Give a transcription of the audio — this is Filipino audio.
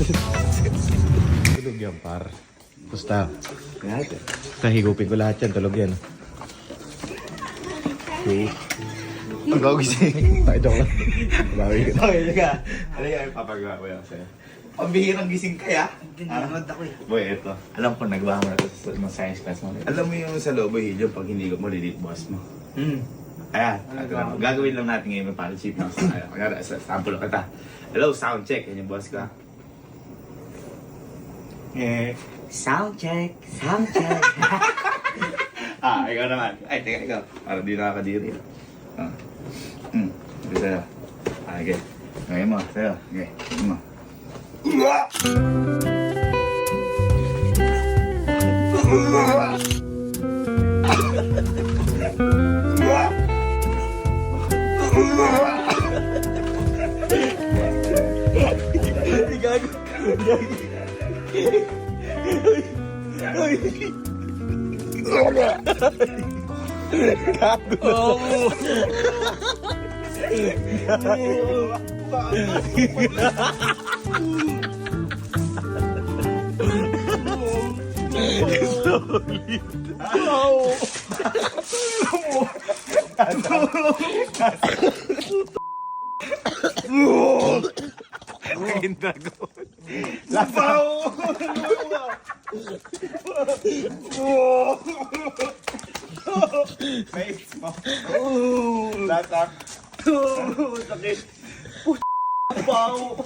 Tulog yan, par. Basta. Higupin ko lahat yan. Tulog yan. Okay. Ang gagising. Ay, joke lang. Bawi ka. Okay, ka. Ano yan, papagawa ko yan sa'yo. Pambihirang gising kaya? Nanonood ako eh. Boy, eto. Alam ko, nagbaha mo na ito sa mga science class mo. Alam mo yung sa loob, Hidyo, pag hindi ko mo, lilit boss mo. Ayan, ito lang. Gagawin lang natin ngayon para chip na sa kaya. Kaya sa sample lang kita. Hello, sound check. Yan yung boss ka. Sound check, sound check. Ikaw naman. Ay, teka, ikaw. Para di nakakadiri. Ito sa'yo. Okay. Ngayon mo, sa'yo. Okay, ngayon mo. Ang dragon. Lapaw! Face mo. Latak. Sakit. Paw!